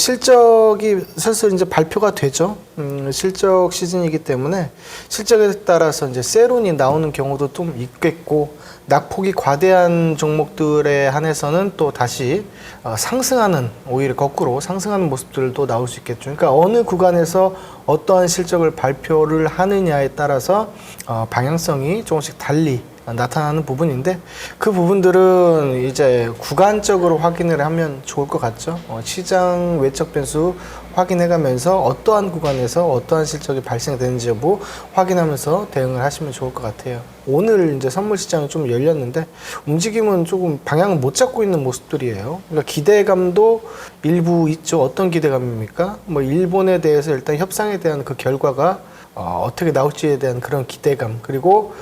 실적이 슬슬 이제 발표가 되죠. 실적 시즌이기 때문에 실적에 따라서 이제 세론이 나오는 경우도 좀 있겠고, 낙폭이 과대한 종목들에 한해서는 또 다시 상승하는, 오히려 거꾸로 상승하는 모습들도 나올 수 있겠죠. 그러니까 어느 구간에서 어떠한 실적을 발표를 하느냐에 따라서 방향성이 조금씩 달리 나타나는 부분인데, 그 부분들은 이제 구간적으로 확인을 하면 좋을 것 같죠. 시장 외적 변수 확인해가면서 어떠한 구간에서 어떠한 실적이 발생되는지 여부 확인하면서 대응을 하시면 좋을 것 같아요. 오늘 이제 선물 시장이 좀 열렸는데 움직임은 조금 방향을 못 잡고 있는 모습들이에요. 그러니까 기대감도 일부 있죠. 어떤 기대감입니까? 뭐 일본에 대해서 일단 협상에 대한 그 결과가 어떻게 나올지에 대한 그런 기대감, 그리고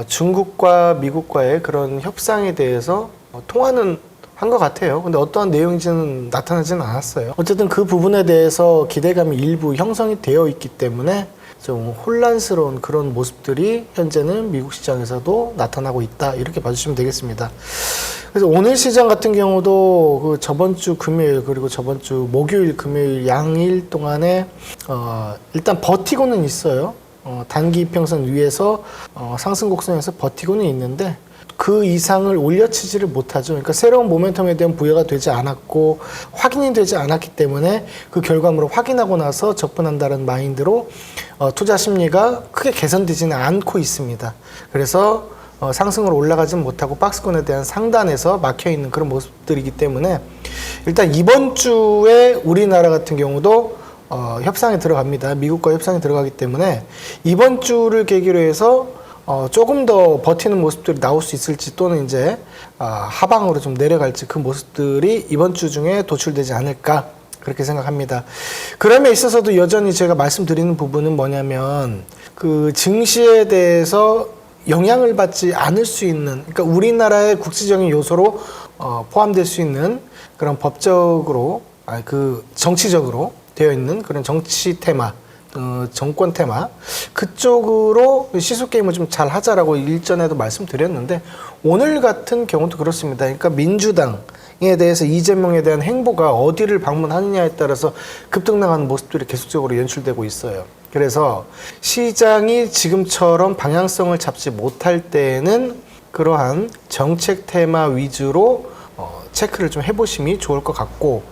중국과 미국과의 그런 협상에 대해서 통화는 한 것 같아요. 근데 어떠한 내용인지는 나타나지는 않았어요. 어쨌든 그 부분에 대해서 기대감이 일부 형성이 되어 있기 때문에 좀 혼란스러운 그런 모습들이 현재는 미국 시장에서도 나타나고 있다, 이렇게 봐주시면 되겠습니다. 그래서 오늘 시장 같은 경우도 그 저번 주 금요일 그리고 저번 주 목요일 금요일 양일 동안에 일단 버티고는 있어요. 단기 이평선 위에서 상승 곡선에서 버티고는 있는데 그 이상을 올려치지를 못하죠. 그러니까 새로운 모멘텀에 대한 부여가 되지 않았고 확인이 되지 않았기 때문에 그 결과물을 확인하고 나서 접근한다는 마인드로 투자 심리가 크게 개선되지는 않고 있습니다. 그래서 상승으로 올라가지 못하고 박스권에 대한 상단에서 막혀있는 그런 모습들이기 때문에 일단 이번 주에 우리나라 같은 경우도 협상에 들어갑니다. 미국과 협상에 들어가기 때문에 이번 주를 계기로 해서 조금 더 버티는 모습들이 나올 수 있을지, 또는 이제 하방으로 좀 내려갈지, 그 모습들이 이번 주 중에 도출되지 않을까, 그렇게 생각합니다. 그럼에 있어서도 여전히 제가 말씀드리는 부분은 뭐냐면 그 증시에 대해서 영향을 받지 않을 수 있는, 그러니까 우리나라의 국제적인 요소로 포함될 수 있는 그런 법적으로, 그 정치적으로 되어 있는 그런 정치 테마, 정권 테마, 그쪽으로 시소 게임을 좀 잘 하자라고 일전에도 말씀드렸는데 오늘 같은 경우도 그렇습니다. 그러니까 민주당에 대해서 이재명에 대한 행보가 어디를 방문하느냐에 따라서 급등나가는 모습들이 계속적으로 연출되고 있어요. 그래서 시장이 지금처럼 방향성을 잡지 못할 때에는 그러한 정책 테마 위주로 체크를 좀 해보심이 좋을 것 같고,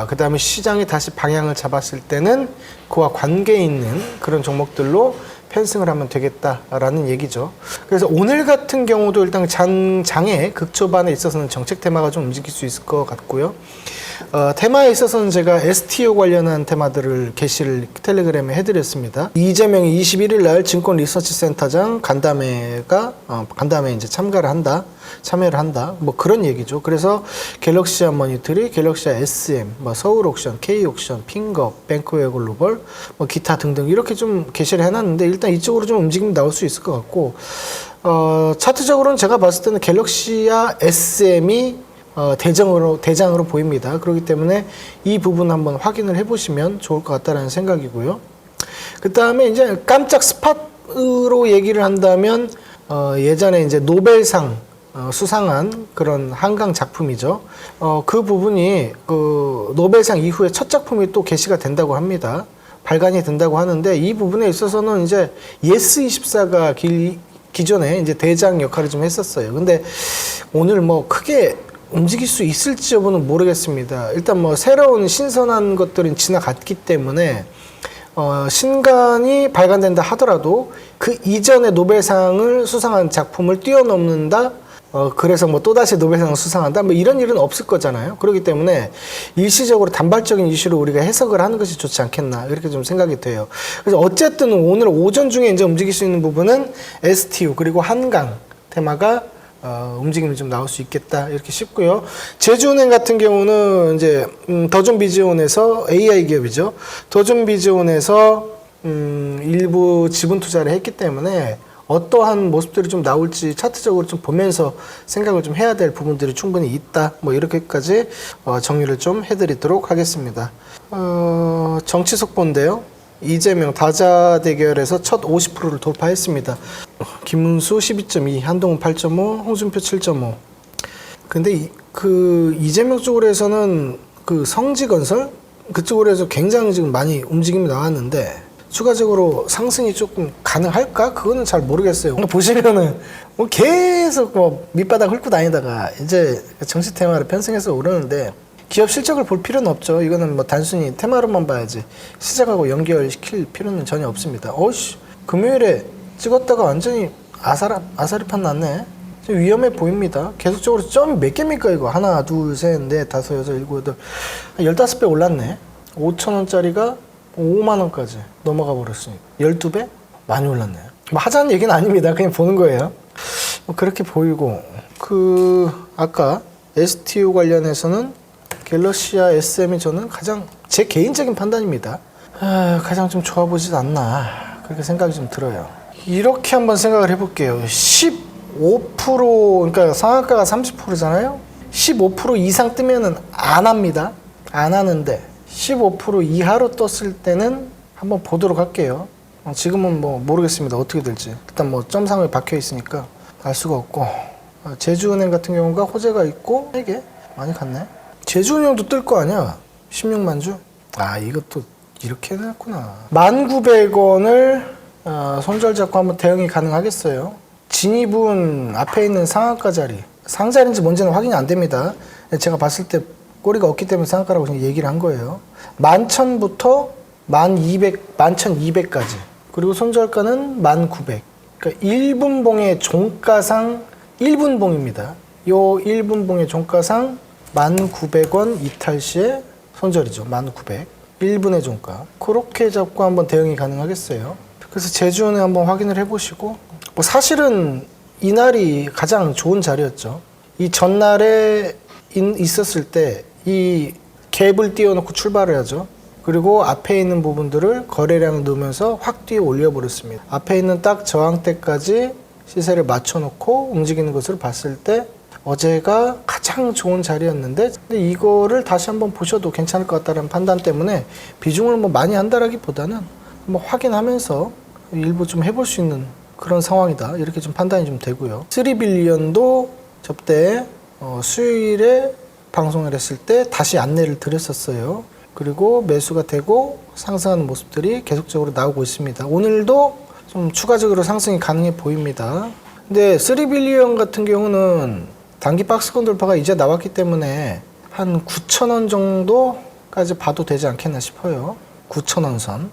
그 다음에 시장이 다시 방향을 잡았을 때는 그와 관계 있는 그런 종목들로 편승을 하면 되겠다라는 얘기죠. 그래서 오늘 같은 경우도 일단 장의 극초반에 있어서는 정책 테마가 좀 움직일 수 있을 것 같고요. 테마에 있어서는 제가 STO 관련한 테마들을 게시를 텔레그램에 해드렸습니다. 이재명이 21일 날 증권 리서치 센터장 간담회에 이제 참여를 한다. 뭐 그런 얘기죠. 그래서 갤럭시아 머니터리, 갤럭시아 SM, 뭐 서울 옥션, K 옥션, 핑거, 뱅크웨어 글로벌, 뭐 기타 등등 이렇게 좀 게시를 해놨는데 일단 이쪽으로 좀 움직임이 나올 수 있을 것 같고, 차트적으로는 제가 봤을 때는 갤럭시아 SM이 대장으로 보입니다. 그렇기 때문에 이 부분 한번 확인을 해보시면 좋을 것 같다라는 생각이고요. 그 다음에 이제 깜짝 스팟으로 얘기를 한다면 예전에 이제 노벨상 수상한 그런 한강 작품이죠. 그 부분이 그 노벨상 이후에 첫 작품이 또 게시가 된다고 합니다. 발간이 된다고 하는데 이 부분에 있어서는 이제 예스24가 기존에 이제 대장 역할을 좀 했었어요. 근데 오늘 뭐 크게 움직일 수 있을지 여부는 모르겠습니다. 일단 뭐 새로운 신선한 것들은 지나갔기 때문에 신간이 발간된다 하더라도 그 이전에 노벨상을 수상한 작품을 뛰어넘는다, 그래서 뭐 또다시 노벨상을 수상한다, 뭐 이런 일은 없을 거잖아요. 그렇기 때문에 일시적으로 단발적인 이슈로 우리가 해석을 하는 것이 좋지 않겠나, 이렇게 좀 생각이 돼요. 그래서 어쨌든 오늘 오전 중에 이제 움직일 수 있는 부분은 STU 그리고 한강 테마가 움직임이 좀 나올 수 있겠다, 이렇게 싶고요. 제주은행 같은 경우는 이제 더존비즈온에서 AI 기업이죠. 더존비즈온에서 일부 지분 투자를 했기 때문에 어떠한 모습들이 좀 나올지 차트적으로 좀 보면서 생각을 좀 해야 될 부분들이 충분히 있다, 뭐 이렇게까지 정리를 좀 해드리도록 하겠습니다. 정치 속보인데요. 이재명 다자 대결에서 첫 50%를 돌파했습니다. 김문수 12.2, 한동훈 8.5, 홍준표 7.5. 근데 그 이재명 쪽으로 해서는 그 성지건설 그쪽으로 해서 굉장히 지금 많이 움직임이 나왔는데 추가적으로 상승이 조금 가능할까? 그거는 잘 모르겠어요. 보시면은 뭐 계속 뭐 밑바닥 훑고 다니다가 이제 정시 테마로 편승해서 오르는데 기업 실적을 볼 필요는 없죠. 이거는 뭐 단순히 테마로만 봐야지 시작하고 연결시킬 필요는 전혀 없습니다. 어이씨, 금요일에 찍었다가 완전히 아사리판 났네. 좀 위험해 보입니다. 계속적으로 점이 몇 개입니까 이거? 하나, 둘, 셋, 넷, 다섯, 여섯, 일곱, 여덟, 15배 올랐네. 5,000원짜리가 5만원까지 넘어가 버렸으니까 12배? 많이 올랐네요. 뭐 하자는 얘기는 아닙니다. 그냥 보는 거예요. 뭐 그렇게 보이고 아까 STU 관련해서는 갤럭시와 SM이 저는 가장 제 개인적인 판단입니다. 가장 좀 좋아 보지도 않나 그렇게 생각이 좀 들어요. 이렇게 한번 생각을 해볼게요. 15% 그러니까 상한가가 30%잖아요. 15% 이상 뜨면은 안 합니다. 안 하는데 15% 이하로 떴을 때는 한번 보도록 할게요. 지금은 뭐 모르겠습니다. 어떻게 될지. 일단 뭐 점상에 박혀 있으니까 알 수가 없고 제주은행 같은 경우가 호재가 있고 3개 많이 갔네. 제주은행도 뜰 거 아니야. 16만 주. 이것도 이렇게 해놨구나. 1,900원을 손절 잡고 한번 대응이 가능하겠어요. 진입은 앞에 있는 상한가 자리. 상자리인지 뭔지는 확인이 안 됩니다. 제가 봤을 때 꼬리가 없기 때문에 상한가라고 그냥 얘기를 한 거예요. 11,000부터 11,200까지. 그리고 손절가는 1,900. 그러니까 1분봉의 종가상 1분봉입니다. 요 1분봉의 종가상 1,900원 이탈 시에 손절이죠. 1,900. 1분의 종가. 그렇게 잡고 한번 대응이 가능하겠어요. 그래서 제주은행 한번 확인을 해보시고 뭐 사실은 이날이 가장 좋은 자리였죠. 이 전날에 있었을 때 이 갭을 띄워놓고 출발을 하죠. 그리고 앞에 있는 부분들을 거래량을 넣으면서 확 뛰어 올려버렸습니다. 앞에 있는 딱 저항대까지 시세를 맞춰놓고 움직이는 것을 봤을 때 어제가 가장 좋은 자리였는데 근데 이거를 다시 한번 보셔도 괜찮을 것 같다는 판단 때문에 비중을 뭐 많이 한다라기보다는 뭐 확인하면서 일부 좀 해볼 수 있는 그런 상황이다 이렇게 좀 판단이 좀 되고요. 3빌리언도 접대 수요일에 방송을 했을 때 다시 안내를 드렸었어요. 그리고 매수가 되고 상승하는 모습들이 계속적으로 나오고 있습니다. 오늘도 좀 추가적으로 상승이 가능해 보입니다. 근데 3빌리언 같은 경우는 단기 박스권 돌파가 이제 나왔기 때문에 한 9,000원 정도까지 봐도 되지 않겠나 싶어요. 9,000원 선.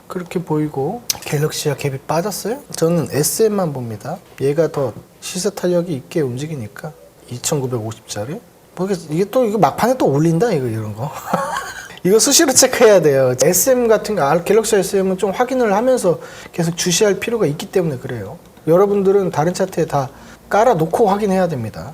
그렇게 보이고 갤럭시와 갭이 빠졌어요? 저는 SM만 봅니다. 얘가 더 시세 탄력이 있게 움직이니까 2,950짜리. 뭐 이게 또 이거 막판에 또 올린다 이런 거. 이거 수시로 체크해야 돼요. SM 같은 거 갤럭시 SM은 좀 확인을 하면서 계속 주시할 필요가 있기 때문에 그래요. 여러분들은 다른 차트에 다 깔아놓고 확인해야 됩니다.